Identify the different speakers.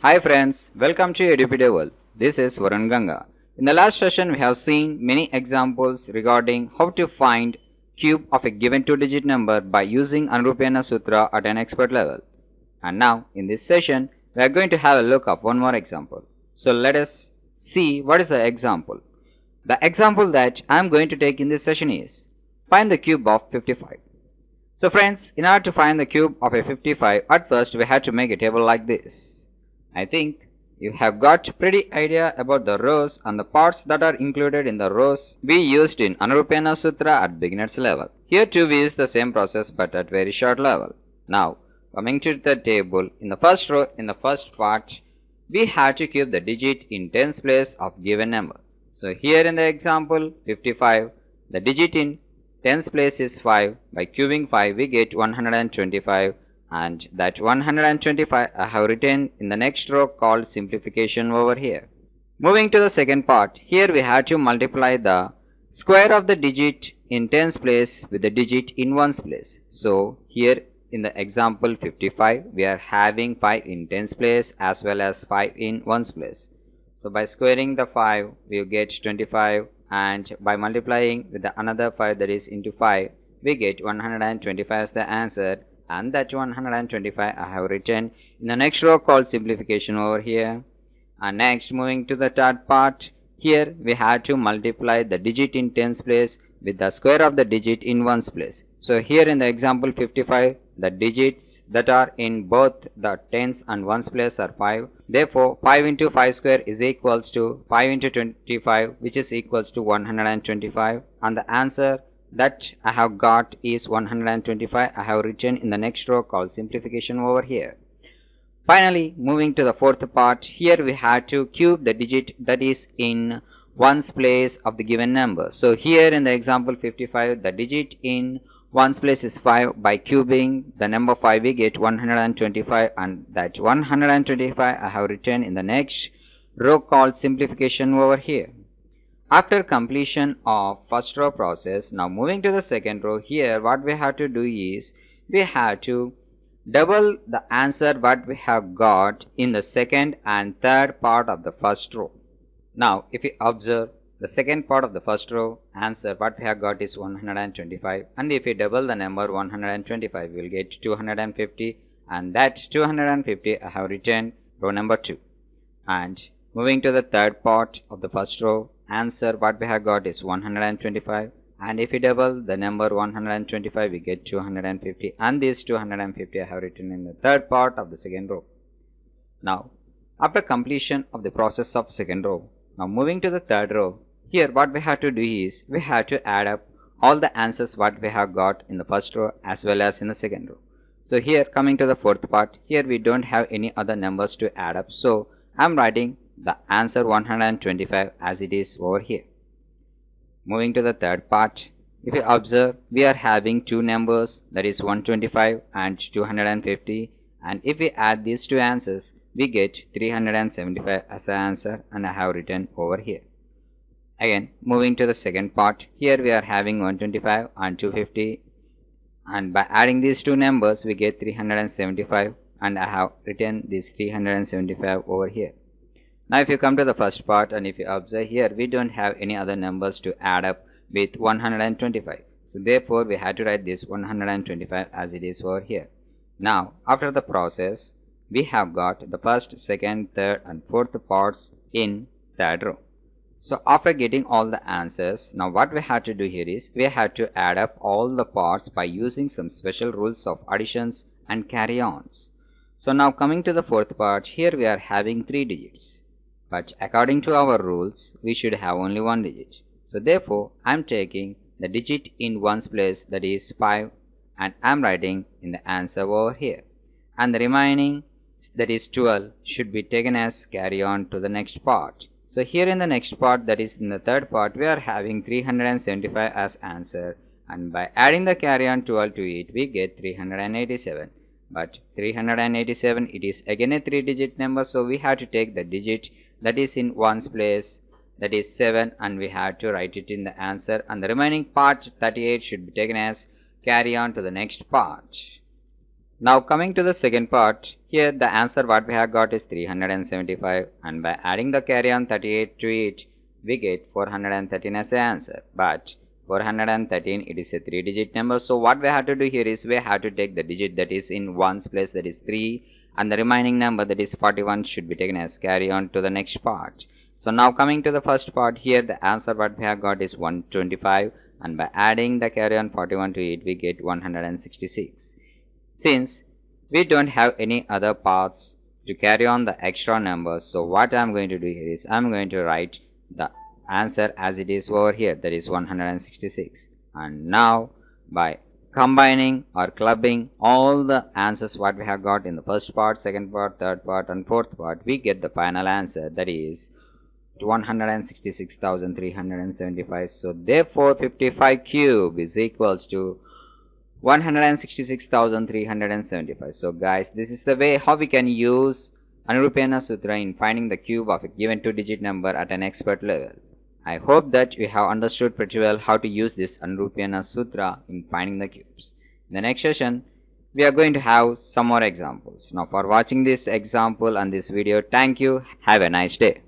Speaker 1: Hi friends, welcome to Edupedia world. This is Varun Ganga. In the last session we have seen many examples regarding how to find cube of a given two-digit number by using Anurupiana Sutra at an expert level. And now in this session we are going to have a look at one more example. So let us see what is the example. The example that I am going to take in this session is find the cube of 55. So friends, in order to find the cube of a 55, at first we had to make a table like this. I think you have got pretty idea about the rows and the parts that are included in the rows we used in Anurupiana Sutra at beginners level. Here too we use the same process but at very short level. Now coming to the table, in the first row, in the first part, we have to keep the digit in tens place of given number. So here in the example 55, the digit in tens place is 5. By cubing 5 we get 125. And that 125 I have written in the next row called simplification over here. Moving to the second part, here we have to multiply the square of the digit in tens place with the digit in ones place. So here in the example 55 we are having 5 in tens place as well as 5 in ones place. So by squaring the 5 we get 25, and by multiplying with the another 5, that is into 5, we get 125 as the answer. And that 125 I have written in the next row called simplification over here. And next, moving to the third part, here we have to multiply the digit in tens place with the square of the digit in ones place. So here in the example 55, the digits that are in both the tens and ones place are 5. Therefore 5 into 5 square is equals to 5 into 25, which is equals to 125, and the answer that I have got is 125. I have written in the next row called simplification over here. Finally, moving to the fourth part, here we have to cube the digit that is in ones place of the given number. So here in the example 55, the digit in ones place is 5. By cubing the number 5 we get 125, and that 125 I have written in the next row called simplification over here. After completion of first row process, now moving to the second row, here what we have to do is we have to double the answer what we have got in the second and third part of the first row. Now if we observe the second part of the first row, answer what we have got is 125, and if we double the number 125 we will get 250, and that 250 I have written row number 2. And moving to the third part of the first row, answer what we have got is 125, and if we double the number 125 we get 250, and this 250 I have written in the third part of the second row. Now after completion of the process of second row, now moving to the third row, here what we have to do is we have to add up all the answers what we have got in the first row as well as in the second row. So here coming to the fourth part, here we don't have any other numbers to add up, so I am writing the answer 125 as it is over here. Moving to the third part, if you observe we are having two numbers, that is 125 and 250, and if we add these two answers we get 375 as the answer, and I have written over here. Again moving to the second part, here we are having 125 and 250, and by adding these two numbers we get 375, and I have written this 375 over here. Now if you come to the first part, and if you observe here we don't have any other numbers to add up with 125, so therefore we had to write this 125 as it is over here. Now after the process we have got the first, second, third and fourth parts in third row. So after getting all the answers, now what we have to do here is we have to add up all the parts by using some special rules of additions and carry-ons. So now coming to the fourth part, here we are having 3 digits, but according to our rules we should have only one digit. So therefore I am taking the digit in ones place, that is 5, and I am writing in the answer over here, and the remaining, that is 12, should be taken as carry on to the next part. So here in the next part, that is in the third part, we are having 375 as answer, and by adding the carry on 12 to it we get 387. But 387, it is again a 3-digit number, so we have to take the digit that is in ones place, that is 7, and we have to write it in the answer, and the remaining part 38 should be taken as carry on to the next part. Now coming to the second part, here the answer what we have got is 375, and by adding the carry on 38 to it, we get 413 as the answer. But 413 it is a 3-digit number, so what we have to do here is we have to take the digit that is in ones place, that is 3, and the remaining number that is 41 should be taken as carry on to the next part. So now coming to the first part, here the answer what we have got is 125, and by adding the carry on 41 to it, we get 166. Since we don't have any other paths to carry on the extra numbers, so what I'm going to do here is I'm going to write the answer as it is over here, that is 166. And now by combining or clubbing all the answers what we have got in the first part, second part, third part and fourth part, we get the final answer, that is 166,375. So therefore 55 cube is equals to 166,375. So guys, this is the way how we can use Anurupiana Sutra in finding the cube of a given 2-digit number at an expert level. I hope that you have understood pretty well how to use this Anurupiana Sutra in finding the cubes. In the next session, we are going to have some more examples. Now for watching this example and this video, thank you. Have a nice day.